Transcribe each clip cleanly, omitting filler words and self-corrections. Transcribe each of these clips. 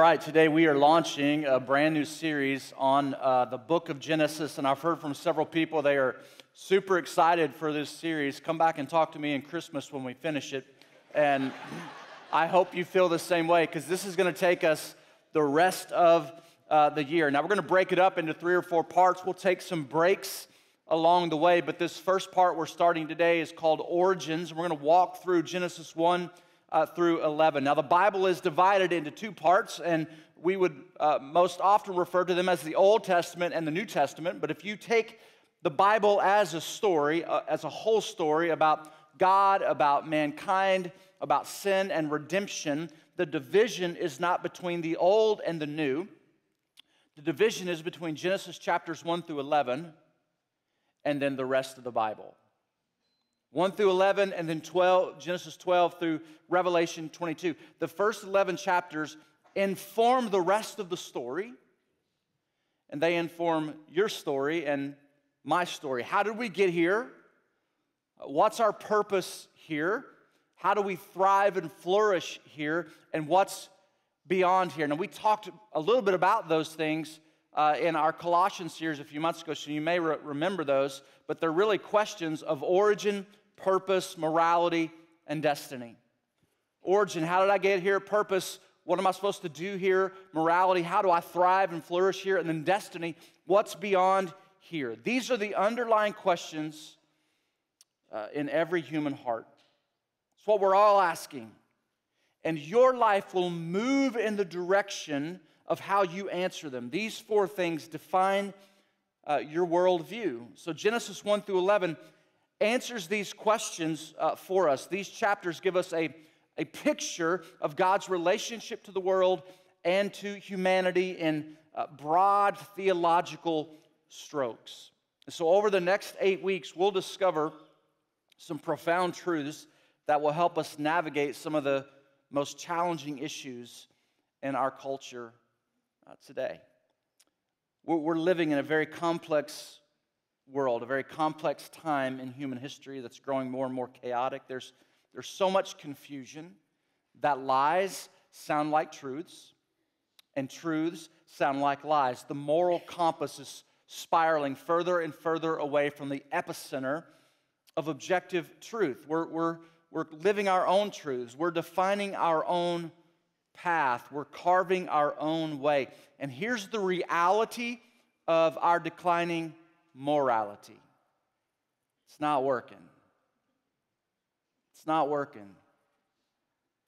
right, today we are launching a brand new series on the book of Genesis, and I've heard from several people they are super excited for this series. Come back and talk to me in Christmas when we finish it, and I hope you feel the same way, because this is going to take us the rest of the year. Now, we're going to break it up into 3 or 4 parts. We'll take some breaks along the way, but this first part we're starting today is called Origins. We're going to walk through Genesis 1 through 11. Now, the Bible is divided into 2 parts, and we would most often refer to them as the Old Testament and the New Testament. But if you take the Bible as a story, as a whole story about God, about mankind, about sin and redemption, the division is not between the Old and the New. The division is between Genesis chapters 1 through 11 and then the rest of the Bible. 1 through 11, and then Genesis 12 through Revelation 22. The first 11 chapters inform the rest of the story, and they inform your story and my story. How did we get here? What's our purpose here? How do we thrive and flourish here? And what's beyond here? Now, we talked a little bit about those things in our Colossians series a few months ago, so you may remember those, but they're really questions of origin, purpose, morality, and destiny. Origin, how did I get here? Purpose, what am I supposed to do here? Morality, how do I thrive and flourish here? And then destiny, what's beyond here? These are the underlying questions in every human heart. It's what we're all asking. And your life will move in the direction of how you answer them. These 4 things define your worldview. So Genesis 1 through 11 answers these questions for us. These chapters give us a picture of God's relationship to the world and to humanity in broad theological strokes. So over the next 8 weeks, we'll discover some profound truths that will help us navigate some of the most challenging issues in our culture today. We're living in a very complex world, a very complex time in human history that's growing more and more chaotic. There's so much confusion that lies sound like truths, and truths sound like lies. The moral compass is spiraling further and further away from the epicenter of objective truth. We're living our own truths. We're defining our own path. We're carving our own way. And here's the reality of our declining morality. It's not working. It's not working.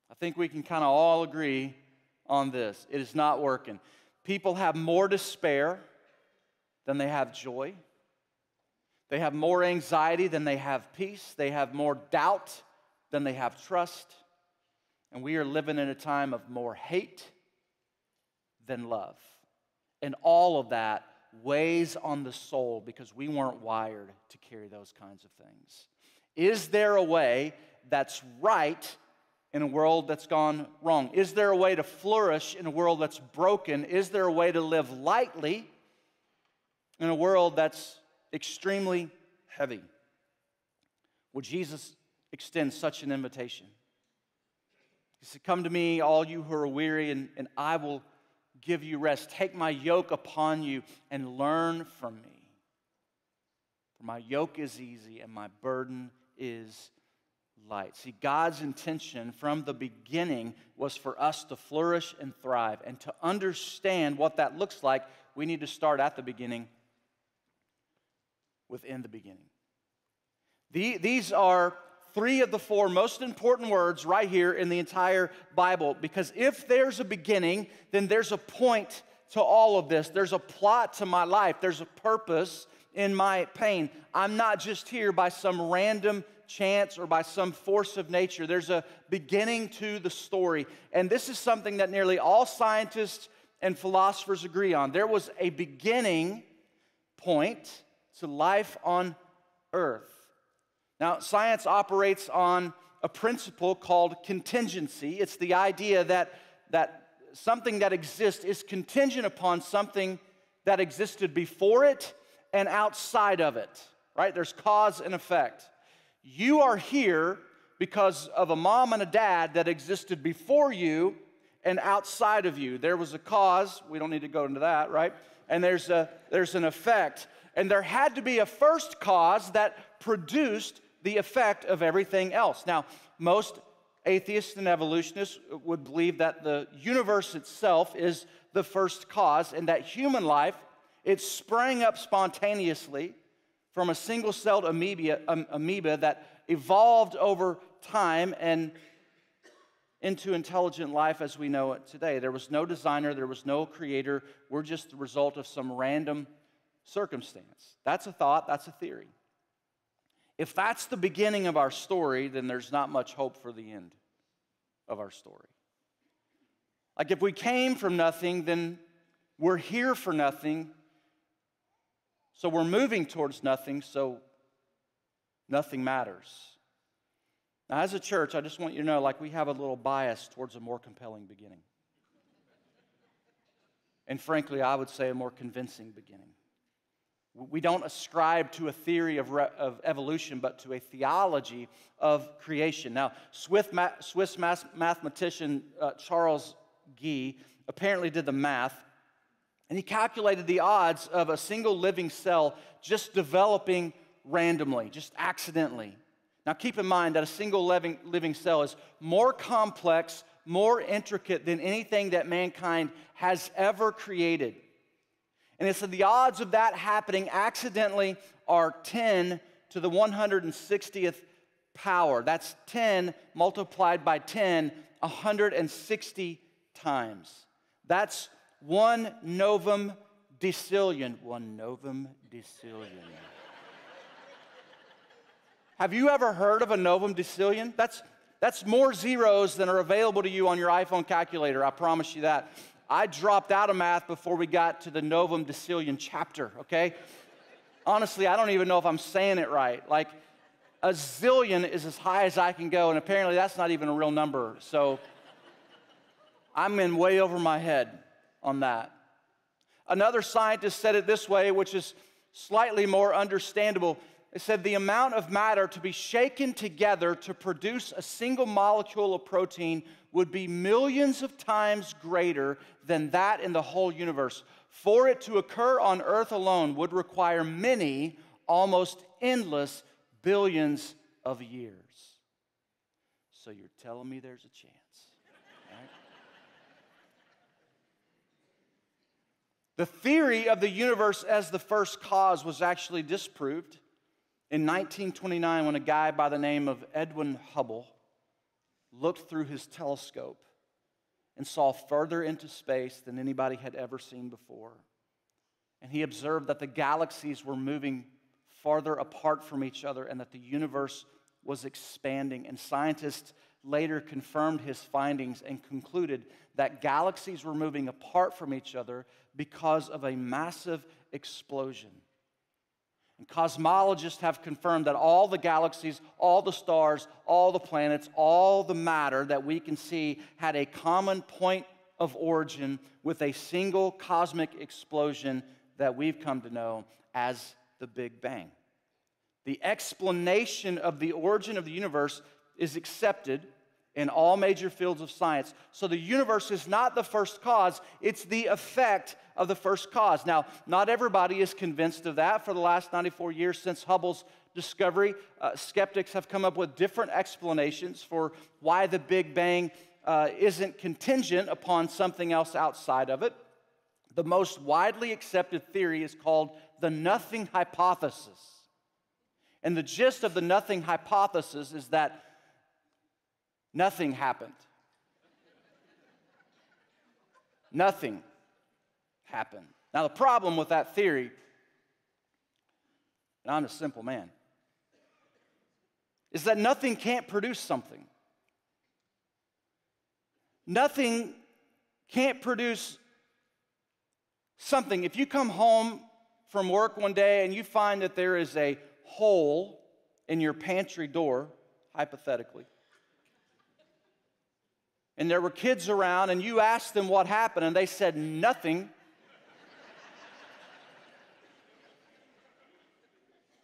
I think we can kind of all agree on this. It is not working. People have more despair than they have joy. They have more anxiety than they have peace. They have more doubt than they have trust. And we are living in a time of more hate than love. And all of that weighs on the soul because we weren't wired to carry those kinds of things. Is there a way that's right in a world that's gone wrong? Is there a way to flourish in a world that's broken? Is there a way to live lightly in a world that's extremely heavy? Well, Jesus extends such an invitation. He said, "Come to me, all you who are weary, and I will give you rest. Take my yoke upon you and learn from me. For my yoke is easy and my burden is light." See, God's intention from the beginning was for us to flourish and thrive. And to understand what that looks like, we need to start at the beginning, within the beginning. These are 3 of the 4 most important words right here in the entire Bible, because if there's a beginning, then there's a point to all of this. There's a plot to my life. There's a purpose in my pain. I'm not just here by some random chance or by some force of nature. There's a beginning to the story, and this is something that nearly all scientists and philosophers agree on. There was a beginning point to life on earth. Now, science operates on a principle called contingency. It's the idea that something that exists is contingent upon something that existed before it and outside of it, right? There's cause and effect. You are here because of a mom and a dad that existed before you and outside of you. There was a cause. We don't need to go into that, right? And there's an effect. And there had to be a first cause that produced the effect of everything else. Now, most atheists and evolutionists would believe that the universe itself is the first cause, and that human life, it sprang up spontaneously from a single-celled amoeba that evolved over time and into intelligent life as we know it today. There was no designer, there was no creator. We're just the result of some random circumstance. That's a thought, that's a theory. If that's the beginning of our story, then there's not much hope for the end of our story. Like if we came from nothing, then we're here for nothing. So we're moving towards nothing, so nothing matters. Now, as a church, I just want you to know, like, we have a little bias towards a more compelling beginning. And frankly, I would say a more convincing beginning. We don't ascribe to a theory of evolution, but to a theology of creation. Now, Swiss mathematician Charles Guy apparently did the math, and he calculated the odds of a single living cell just developing randomly, just accidentally. Now, keep in mind that a single living cell is more complex, more intricate than anything that mankind has ever created. And it said the odds of that happening accidentally are 10 to the 160th power. That's 10 multiplied by 10, 160 times. That's 1 novum decillion. 1 novum decillion. Have you ever heard of a novum decillion? That's more zeros than are available to you on your iPhone calculator, I promise you that. I dropped out of math before we got to the novum decillion chapter, okay? Honestly, I don't even know if I'm saying it right. Like, a zillion is as high as I can go, and apparently that's not even a real number. So I'm in way over my head on that. Another scientist said it this way, which is slightly more understandable. It said the amount of matter to be shaken together to produce a single molecule of protein would be millions of times greater than that in the whole universe. For it to occur on Earth alone would require many, almost endless billions of years. So you're telling me there's a chance, right? The theory of the universe as the first cause was actually disproved in 1929, when a guy by the name of Edwin Hubble looked through his telescope and saw further into space than anybody had ever seen before. And he observed that the galaxies were moving farther apart from each other and that the universe was expanding. And scientists later confirmed his findings and concluded that galaxies were moving apart from each other because of a massive explosion. And cosmologists have confirmed that all the galaxies, all the stars, all the planets, all the matter that we can see had a common point of origin with a single cosmic explosion that we've come to know as the Big Bang. The explanation of the origin of the universe is accepted in all major fields of science. So the universe is not the first cause, it's the effect of the first cause. Now, not everybody is convinced of that. For the last 94 years since Hubble's discovery, skeptics have come up with different explanations for why the Big Bang isn't contingent upon something else outside of it. The most widely accepted theory is called the nothing hypothesis. And the gist of the nothing hypothesis is that nothing happened. Nothing happened. Now, the problem with that theory, and I'm a simple man, is that nothing can't produce something. Nothing can't produce something. If you come home from work one day and you find that there is a hole in your pantry door, hypothetically, and there were kids around, and you asked them what happened, and they said nothing,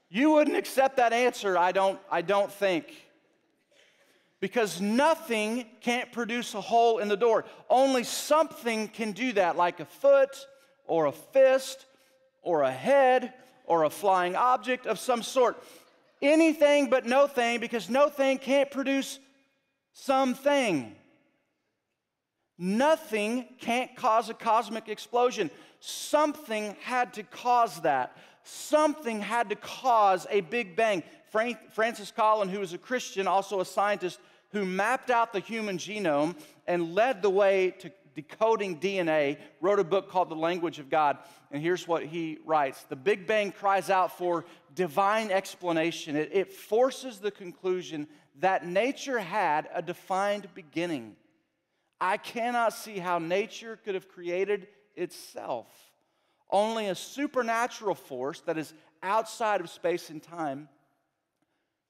you wouldn't accept that answer, I don't think. Because nothing can't produce a hole in the door. Only something can do that, like a foot or a fist or a head or a flying object of some sort. Anything but no thing, because no thing can't produce something. Nothing can't cause a cosmic explosion. Something had to cause that. Something had to cause a Big Bang. Francis Collin, who was a Christian, also a scientist, who mapped out the human genome and led the way to decoding DNA, wrote a book called The Language of God. And here's what he writes. The Big Bang cries out for divine explanation. It forces the conclusion that nature had a defined beginning. I cannot see how nature could have created itself. Only a supernatural force that is outside of space and time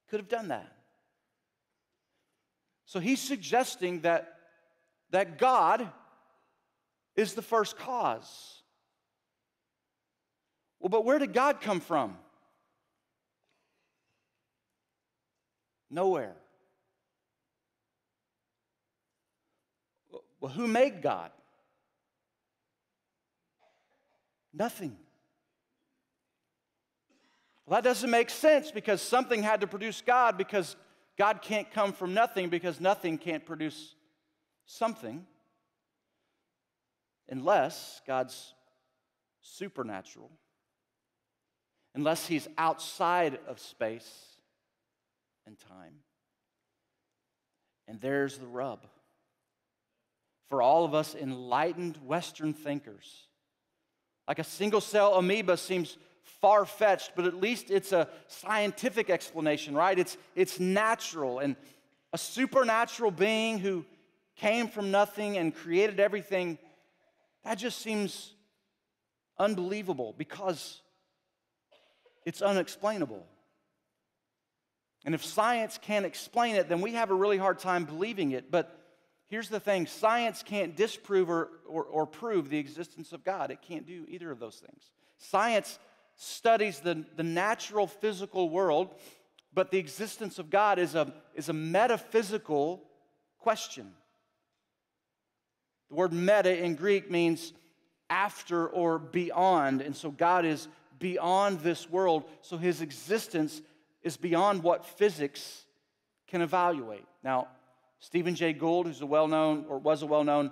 could have done that. So he's suggesting that God is the first cause. Well, but where did God come from? Nowhere. Well, who made God? Nothing. Well, that doesn't make sense, because something had to produce God, because God can't come from nothing, because nothing can't produce something unless God's supernatural, unless he's outside of space and time. And there's the rub. For all of us enlightened Western thinkers, like a single-cell amoeba seems far-fetched, but at least it's a scientific explanation, right? It's natural, and a supernatural being who came from nothing and created everything, that just seems unbelievable because it's unexplainable. And if science can't explain it, then we have a really hard time believing it. But here's the thing, science can't disprove or prove the existence of God. It can't do either of those things. Science studies the natural physical world, but the existence of God is a metaphysical question. The word meta in Greek means after or beyond, and so God is beyond this world, so his existence is beyond what physics can evaluate. Now, Stephen Jay Gould, who's a well-known, or was a well-known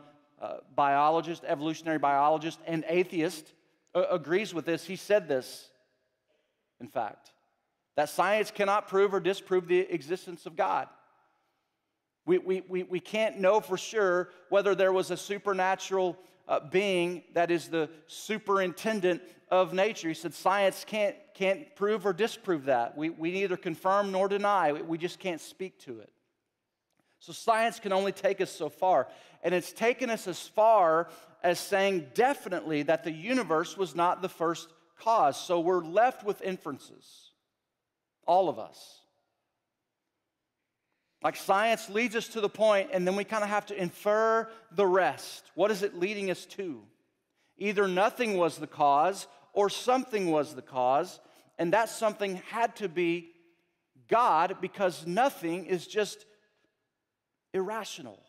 biologist, evolutionary biologist, and atheist, agrees with this. He said this, in fact, that science cannot prove or disprove the existence of God. We can't know for sure whether there was a supernatural being that is the superintendent of nature. He said science can't prove or disprove that. We neither confirm nor deny. We just can't speak to it. So science can only take us so far. And it's taken us as far as saying definitely that the universe was not the first cause. So we're left with inferences, all of us. Like science leads us to the point, and then we kind of have to infer the rest. What is it leading us to? Either nothing was the cause or something was the cause, and that something had to be God, because nothing is just irrational.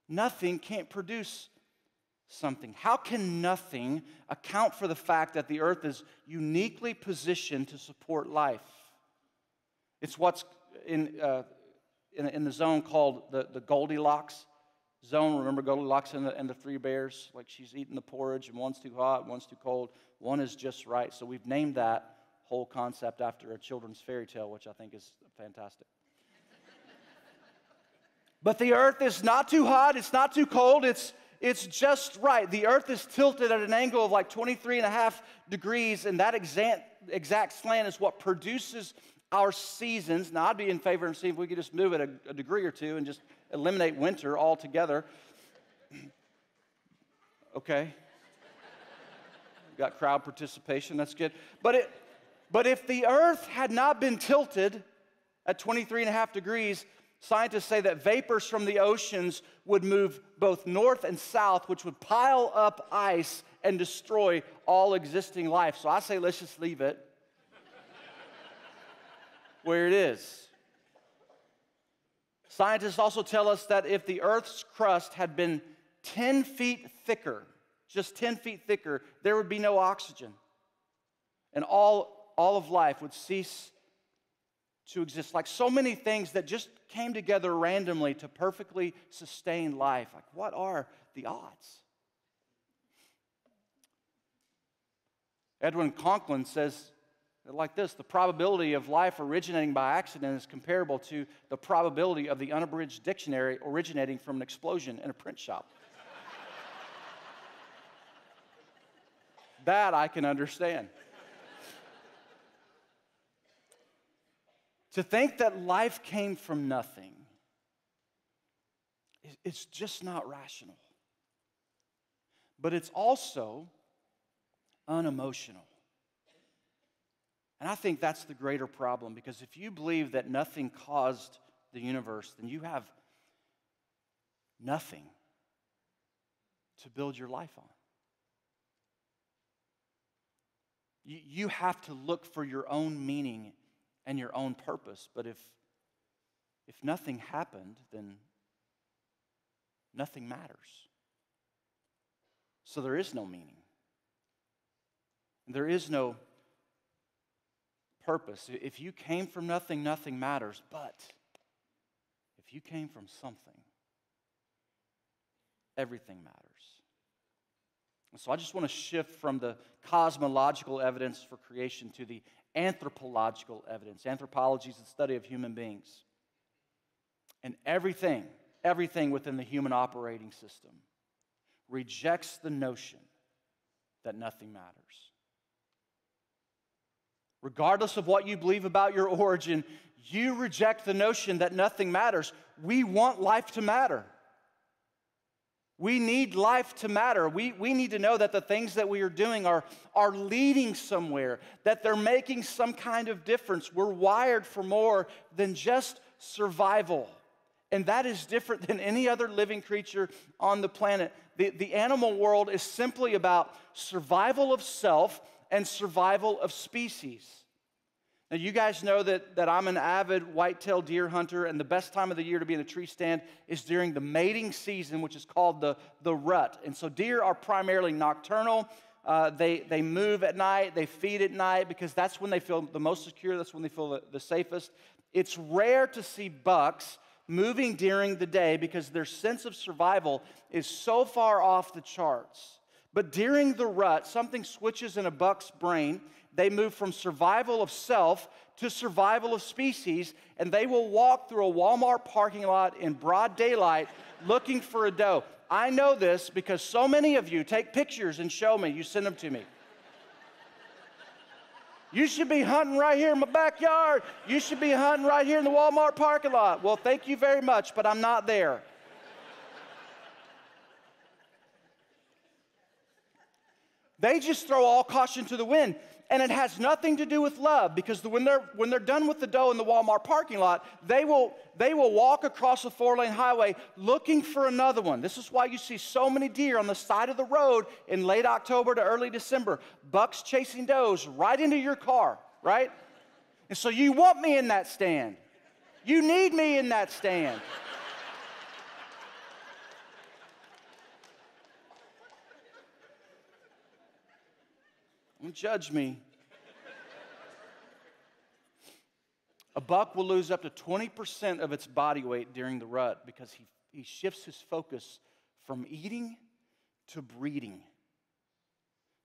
Nothing can't produce something. How can nothing account for the fact that the earth is uniquely positioned to support life? It's what's in the zone called the Goldilocks zone. Remember Goldilocks and the three bears? Like she's eating the porridge, and one's too hot, one's too cold, one is just right. So we've named that whole concept after a children's fairy tale, which I think is fantastic. But the earth is not too hot, it's not too cold, it's just right. The earth is tilted at an angle of like 23.5 degrees, and that exact slant is what produces our seasons. Now, I'd be in favor of seeing if we could just move it a degree or two and just eliminate winter altogether. Okay. Got crowd participation, that's good. But if the earth had not been tilted at 23.5 degrees, scientists say that vapors from the oceans would move both north and south, which would pile up ice and destroy all existing life. So I say let's just leave it where it is. Scientists also tell us that if the Earth's crust had been 10 feet thicker, just 10 feet thicker, there would be no oxygen. And all of life would cease to exist. Like so many things that just came together randomly to perfectly sustain life. Like, what are the odds? Edwin Conklin says it like this: the probability of life originating by accident is comparable to the probability of the unabridged dictionary originating from an explosion in a print shop. That I can understand. To think that life came from nothing, it's just not rational. But it's also unemotional. And I think that's the greater problem, because if you believe that nothing caused the universe, then you have nothing to build your life on. You have to look for your own meaning and your own purpose. But if nothing happened, then nothing matters. So there is no meaning. There is no purpose. If you came from nothing, nothing matters. But if you came from something, everything matters. And so I just want to shift from the cosmological evidence for creation to the anthropological evidence. Anthropology is the study of human beings. And everything within the human operating system rejects the notion that nothing matters. Regardless of what you believe about your origin, you reject the notion that nothing matters. We want life to matter. We need life to matter. We need to know that the things that we are doing are leading somewhere, that they're making some kind of difference. We're wired for more than just survival. And that is different than any other living creature on the planet. The animal world is simply about survival of self and survival of species. Now, you guys know that I'm an avid white-tailed deer hunter, and the best time of the year to be in a tree stand is during the mating season, which is called the rut. And so deer are primarily nocturnal. They move at night. They feed at night because that's when they feel the most secure. That's when they feel the safest. It's rare to see bucks moving during the day because their sense of survival is so far off the charts. But during the rut, something switches in a buck's brain. They move from survival of self to survival of species, and they will walk through a Walmart parking lot in broad daylight looking for a doe. I know this because so many of you take pictures and show me. You send them to me. You should be hunting right here in my backyard. You should be hunting right here in the Walmart parking lot. Well, thank you very much, but I'm not there. They just throw all caution to the wind. And it has nothing to do with love, because when they're done with the doe in the Walmart parking lot, they will walk across a 4-lane highway looking for another one. This is why you see so many deer on the side of the road in late October to early December. Bucks chasing does right into your car, right? And so you want me in that stand. You need me in that stand. Don't judge me. A buck will lose up to 20% of its body weight during the rut because he shifts his focus from eating to breeding,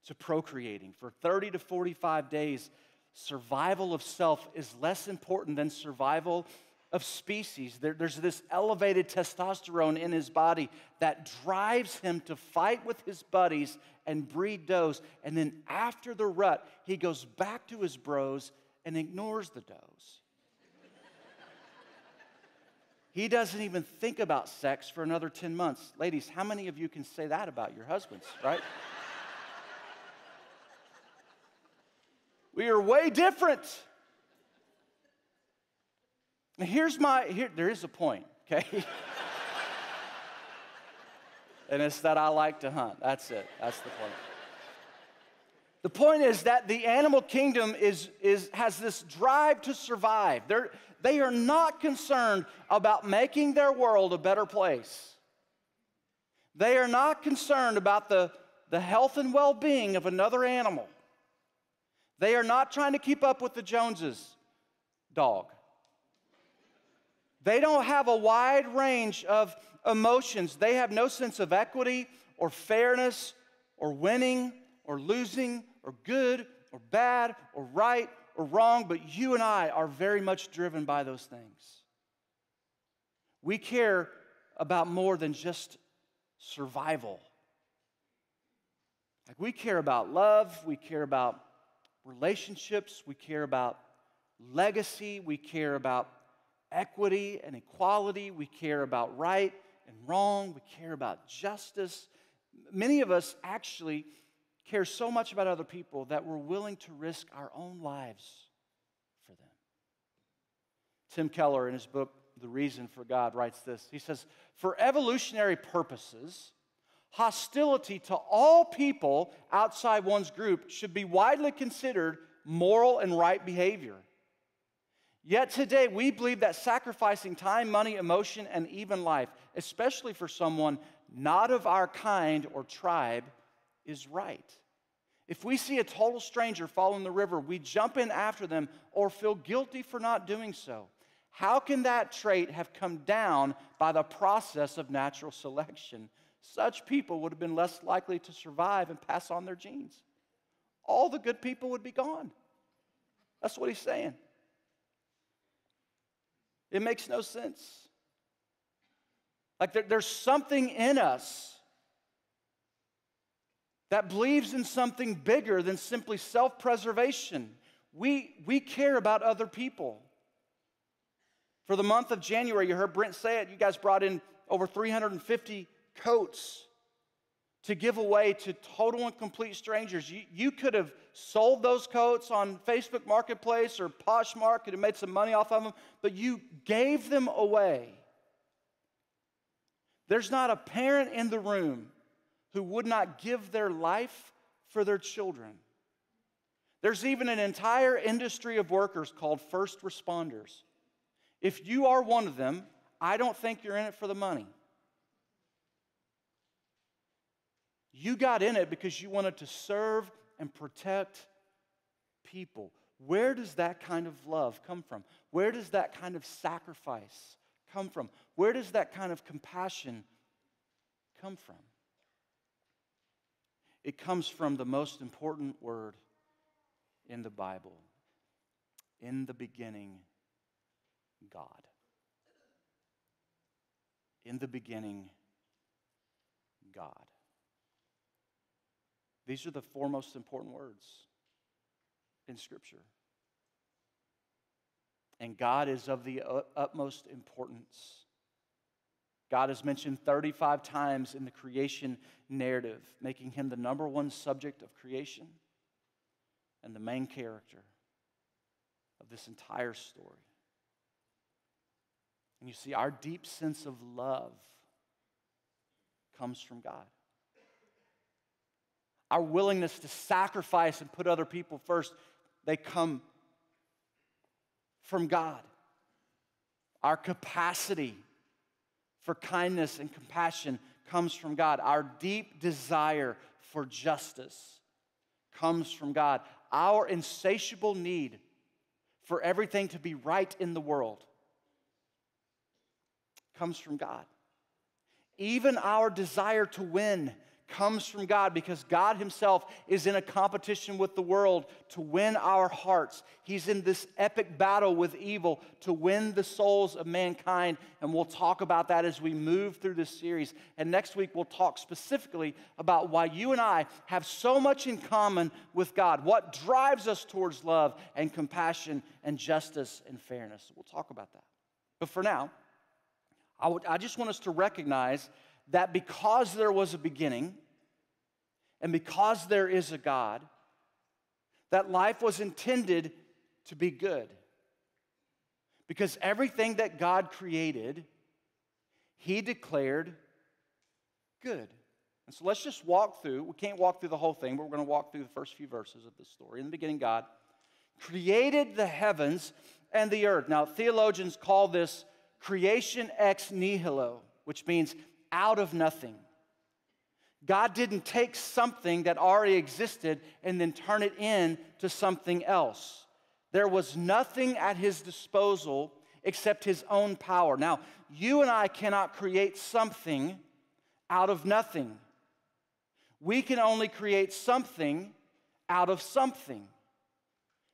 to procreating. For 30 to 45 days, survival of self is less important than survival of species. There's this elevated testosterone in his body that drives him to fight with his buddies and breed does. And then after the rut, he goes back to his bros and ignores the does. He doesn't even think about sex for another 10 months. Ladies, how many of you can say that about your husbands, right? We are way different. There is a point, okay? And it's that I like to hunt. That's it. That's the point. The point is that the animal kingdom has this drive to survive. They are not concerned about making their world a better place. They are not concerned about the health and well-being of another animal. They are not trying to keep up with the Joneses' dog. They don't have a wide range of emotions. They have no sense of equity or fairness or winning or losing or good or bad or right or wrong, but you and I are very much driven by those things. We care about more than just survival. Like, we care about love, we care about relationships, we care about legacy, we care about equity and equality, we care about right and wrong, we care about justice. Many of us actually care so much about other people that we're willing to risk our own lives for them. Tim Keller, in his book, The Reason for God, writes this. He says, "For evolutionary purposes, hostility to all people outside one's group should be widely considered moral and right behavior. Yet today, we believe that sacrificing time, money, emotion, and even life, especially for someone not of our kind or tribe, is right. If we see a total stranger fall in the river, we jump in after them or feel guilty for not doing so. How can that trait have come down by the process of natural selection? Such people would have been less likely to survive and pass on their genes. All the good people would be gone." That's what he's saying. It makes no sense. Like, there's something in us that believes in something bigger than simply self-preservation. We care about other people. For the month of January, you heard Brent say it, you guys brought in over 350 coats to give away to total and complete strangers. You could have sold those coats on Facebook Marketplace or Poshmark and made some money off of them, but you gave them away. There's not a parent in the room who would not give their life for their children. There's even an entire industry of workers called first responders. If you are one of them, I don't think you're in it for the money. You got in it because you wanted to serve and protect people. Where does that kind of love come from? Where does that kind of sacrifice come from? Where does that kind of compassion come from? It comes from the most important word in the Bible. In the beginning, God. In the beginning, God. These are the four most important words in Scripture. And God is of the utmost importance. God is mentioned 35 times in the creation narrative, making him the number one subject of creation and the main character of this entire story. And you see, our deep sense of love comes from God. Our willingness to sacrifice and put other people first, they come from God. Our capacity for kindness and compassion comes from God. Our deep desire for justice comes from God. Our insatiable need for everything to be right in the world comes from God. Even our desire to win comes from God, because God himself is in a competition with the world to win our hearts. He's in this epic battle with evil to win the souls of mankind, and we'll talk about that as we move through this series. And next week we'll talk specifically about why you and I have so much in common with God, what drives us towards love and compassion and justice and fairness. We'll talk about that. But for now, I just want us to recognize that because there was a beginning and because there is a God, that life was intended to be good. Because everything that God created, he declared good. And so let's just walk through. We can't walk through the whole thing, but we're going to walk through the first few verses of this story. In the beginning, God created the heavens and the earth. Now, theologians call this creation ex nihilo, which means out of nothing. God didn't take something that already existed and then turn it into something else. There was nothing at his disposal except his own power. Now, you and I cannot create something out of nothing. We can only create something out of something.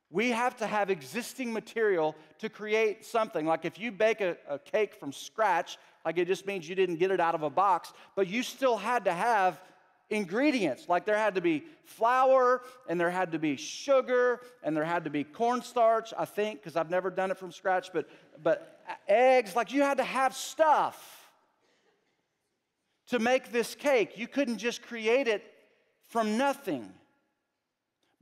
We have to have existing material to create something. Like if you bake a cake from scratch, like it just means you didn't get it out of a box, but you still had to have ingredients. Like there had to be flour, and there had to be sugar, and there had to be cornstarch, I think, because I've never done it from scratch, but eggs. Like you had to have stuff to make this cake. You couldn't just create it from nothing.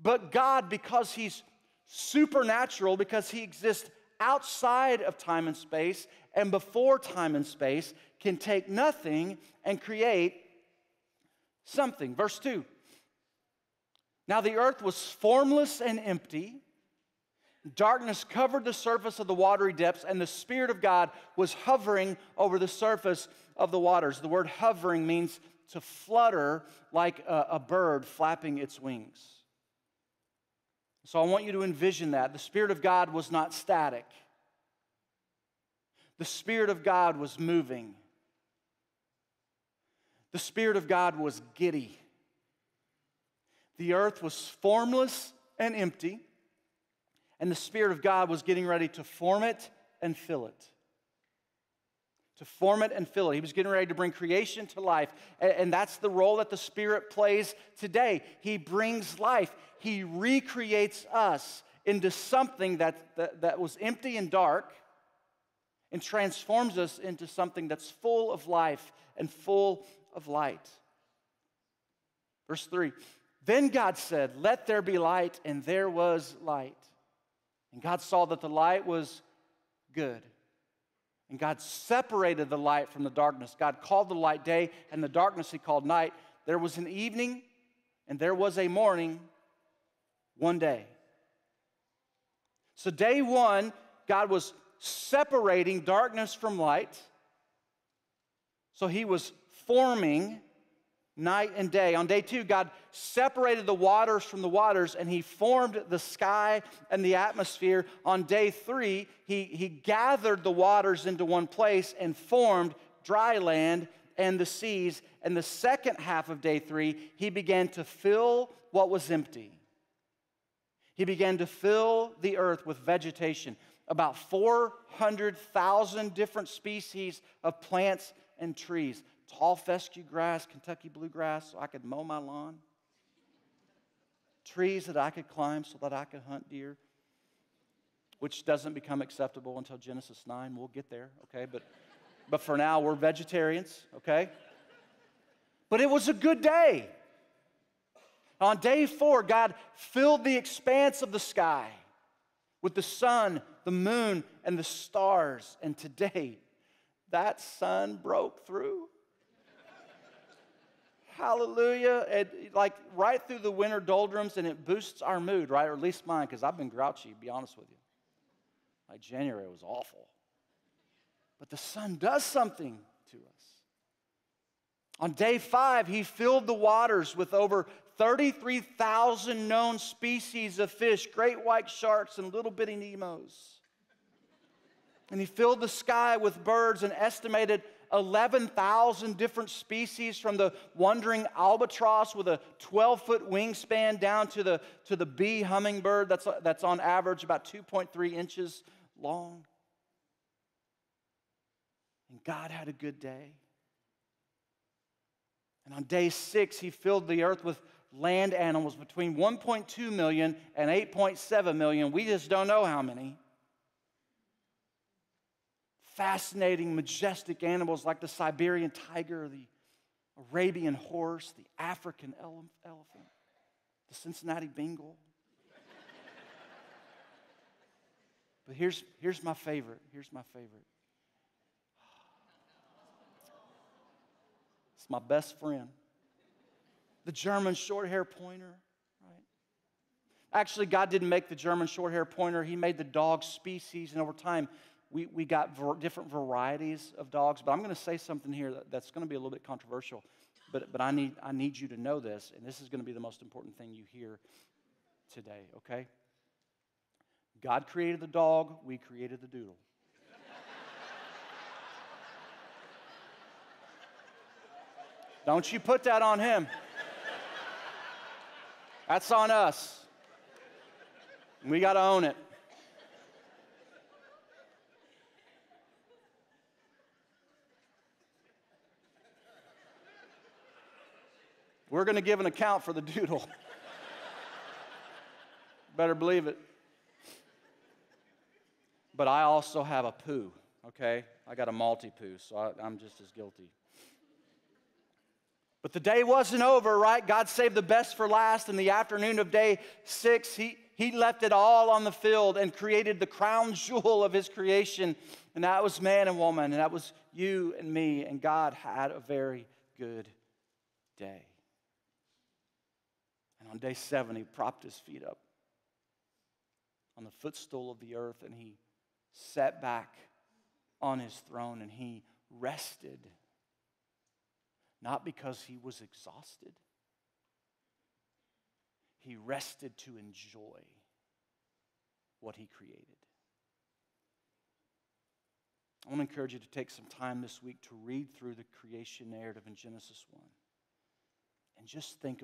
But God, because he's supernatural, because he exists outside of time and space and before time and space, can take nothing and create something. Verse 2. Now the earth was formless and empty. Darkness covered the surface of the watery depths, and the Spirit of God was hovering over the surface of the waters. The word hovering means to flutter like a bird flapping its wings. So I want you to envision that. The Spirit of God was not static. The Spirit of God was moving. The Spirit of God was giddy. The earth was formless and empty, and the Spirit of God was getting ready to form it and fill it. To form it and fill it. He was getting ready to bring creation to life. And that's the role that the Spirit plays today. He brings life. He recreates us into something that was empty and dark, and transforms us into something that's full of life and full of light. Verse 3. Then God said, "Let there be light," and there was light. And God saw that the light was good. And God separated the light from the darkness. God called the light day, and the darkness he called night. There was an evening, and there was a morning, one day. So day one, God was separating darkness from light. So he was forming night and day. On day two, God separated the waters from the waters, and he formed the sky and the atmosphere. On day three, he gathered the waters into one place and formed dry land and the seas. And the second half of day three, he began to fill what was empty. He began to fill the earth with vegetation. About 400,000 different species of plants and trees. Tall fescue grass, Kentucky bluegrass, so I could mow my lawn. Trees that I could climb so that I could hunt deer, which doesn't become acceptable until Genesis 9. We'll get there, okay? But for now, we're vegetarians, okay? But it was a good day. On day 4, God filled the expanse of the sky with the sun, the moon, and the stars. And today, that sun broke through. Hallelujah. Like right through the winter doldrums, and it boosts our mood, right? Or at least mine, because I've been grouchy, to be honest with you. Like January was awful. But the sun does something to us. On day 5, he filled the waters with over 33,000 known species of fish, great white sharks and little bitty Nemos. And he filled the sky with birds, an estimated 11,000 different species, from the wandering albatross with a 12-foot wingspan down to the bee hummingbird that's on average about 2.3 inches long. And God had a good day. And on day 6, he filled the earth with land animals between 1.2 million and 8.7 million. We just don't know how many. Fascinating, majestic animals like the Siberian tiger, the Arabian horse, the African elephant, the Cincinnati Bengal. But here's my favorite. Here's my favorite. It's my best friend. the German short-hair pointer, right? Actually, God didn't make the German short-hair pointer. He made the dog species, and over time, we got different varieties of dogs. But I'm going to say something here that's going to be a little bit controversial, but I need you to know this, and this is going to be the most important thing you hear today, okay? God created the dog, we created the doodle. Don't you put that on him. That's on us. We got to own it. We're going to give an account for the doodle. Better believe it. But I also have a poo, okay? I got a multi-poo, so I'm just as guilty. But the day wasn't over, right? God saved the best for last. In the afternoon of day 6, He left it all on the field and created the crown jewel of His creation. And that was man and woman, and that was you and me. And God had a very good day. And on day 7, He propped His feet up on the footstool of the earth, and He sat back on His throne, and He rested. Not because He was exhausted. He rested to enjoy what He created. I want to encourage you to take some time this week to read through the creation narrative in Genesis 1. And just think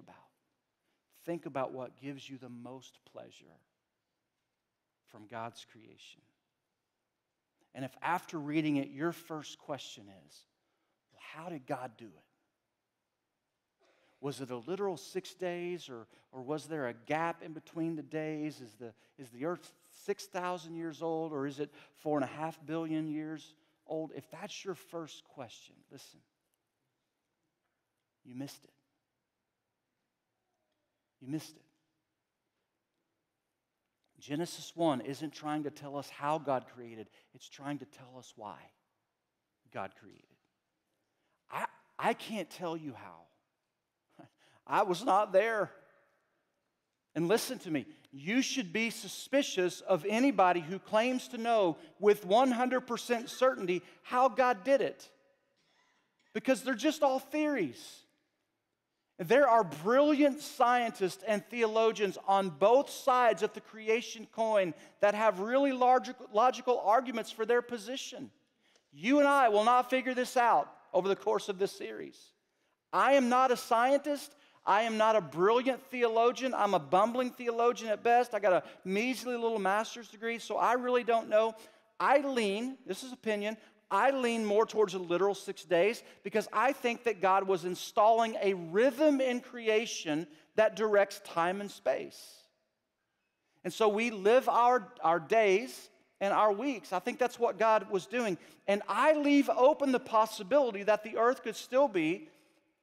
about what gives you the most pleasure from God's creation. And if after reading it, your first question is, well, how did God do it? Was it a literal 6 days, or was there a gap in between the days? Is the earth 6,000 years old, or is it 4.5 billion years old? If that's your first question, listen, you missed it. You missed it. Genesis 1 isn't trying to tell us how God created. It's trying to tell us why God created. I can't tell you how. I was not there. And listen to me, you should be suspicious of anybody who claims to know with 100% certainty how God did it. Because they're just all theories. There are brilliant scientists and theologians on both sides of the creation coin that have really logical arguments for their position. You and I will not figure this out over the course of this series. I am not a scientist. I am not a brilliant theologian. I'm a bumbling theologian at best. I got a measly little master's degree, so I really don't know. This is opinion, I lean more towards a literal 6 days because I think that God was installing a rhythm in creation that directs time and space. And so we live our days and our weeks. I think that's what God was doing. And I leave open the possibility that the earth could still be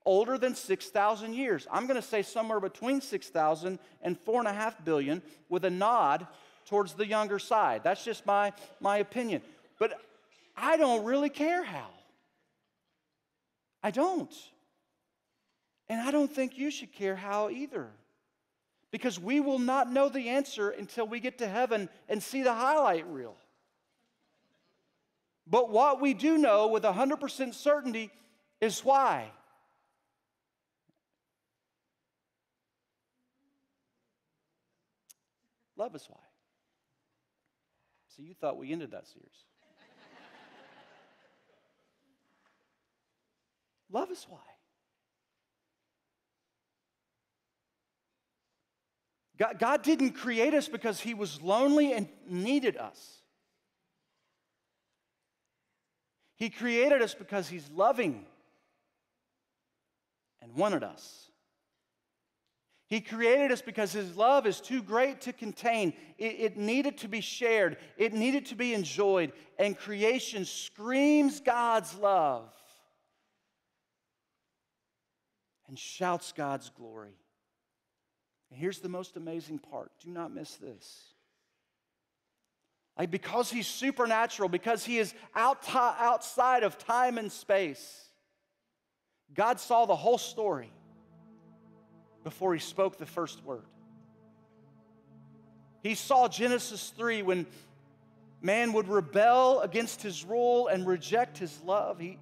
older than 6,000 years. I'm going to say somewhere between 6,000 and 4.5 billion with a nod towards the younger side. That's just my opinion. But I don't really care how. I don't. And I don't think you should care how either. Because we will not know the answer until we get to heaven and see the highlight reel. But what we do know with 100% certainty is why. Love is why. So you thought we ended that series. Love is why. God didn't create us because He was lonely and needed us. He created us because He's loving and wanted us. He created us because His love is too great to contain. It needed to be shared. It needed to be enjoyed. And creation screams God's love and shouts God's glory. And here's the most amazing part. Do not miss this. Because He's supernatural, because He is outside of time and space, God saw the whole story. before he spoke the first word. He saw Genesis 3 when man would rebel against his rule and reject his love. He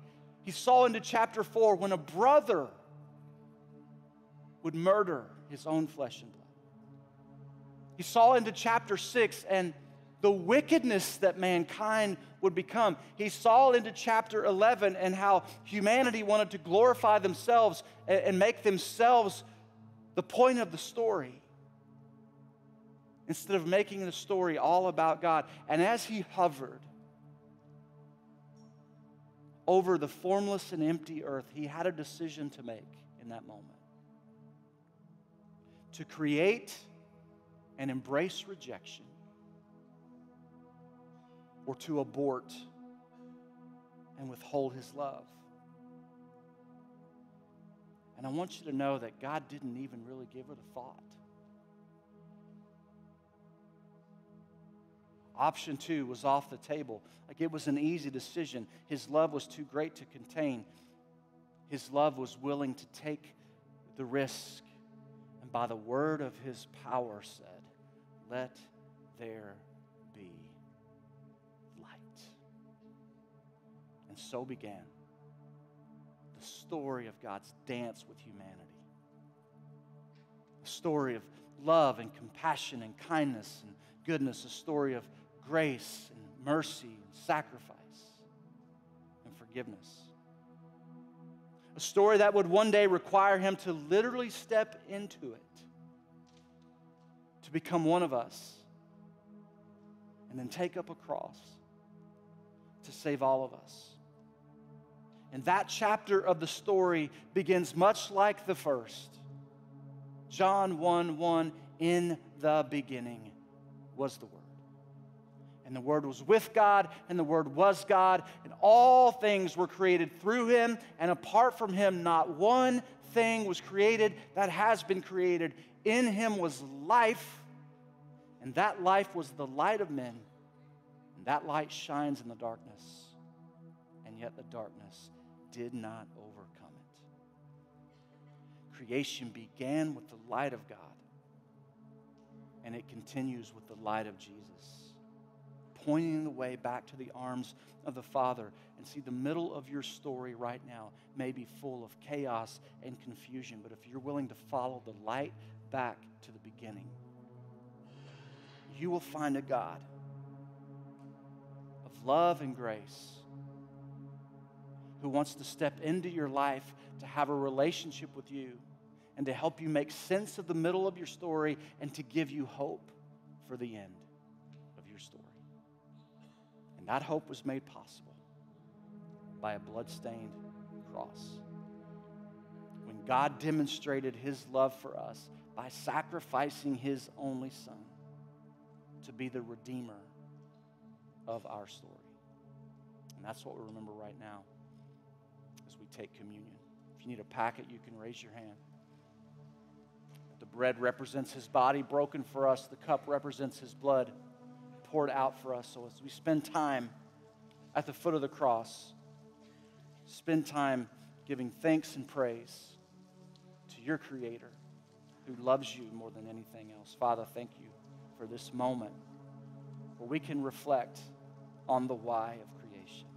saw into chapter 4 when a brother would murder his own flesh and blood. He saw into chapter 6 and the wickedness that mankind would become. He saw into chapter 11 and how humanity wanted to glorify themselves and make themselves the point of the story, instead of making the story all about God. And as he hovered over the formless and empty earth, he had a decision to make in that moment. To create and embrace rejection, or to abort and withhold his love. And I want you to know that God didn't even really give it a thought. Option 2 was off the table. Like, it was an easy decision. His love was too great to contain. His love was willing to take the risk, and by the word of his power said, "Let there be light." And so began the story of God's dance with humanity. A story of love and compassion and kindness and goodness. A story of grace and mercy and sacrifice and forgiveness. A story that would one day require him to literally step into it, to become one of us, and then take up a cross to save all of us. And that chapter of the story begins much like the first. John 1:1, in the beginning was the Word. And the Word was with God, and the Word was God, and all things were created through Him, and apart from Him, not one thing was created that has been created. In Him was life, and that life was the light of men, and that light shines in the darkness, and yet the darkness did not overcome it. Creation began with the light of God, and it continues with the light of Jesus, pointing the way back to the arms of the Father. And see, the middle of your story right now may be full of chaos and confusion, but if you're willing to follow the light back to the beginning, you will find a God of love and grace who wants to step into your life to have a relationship with you and to help you make sense of the middle of your story and to give you hope for the end of your story. And that hope was made possible by a blood-stained cross. When God demonstrated His love for us by sacrificing His only Son to be the Redeemer of our story. And that's what we remember right now as we take communion. If you need a packet, you can raise your hand. The bread represents His body broken for us. The cup represents His blood poured out for us. So as we spend time at the foot of the cross, spend time giving thanks and praise to your Creator who loves you more than anything else. Father, thank you for this moment where we can reflect on the why of creation.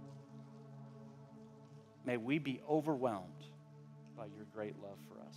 May we be overwhelmed by your great love for us.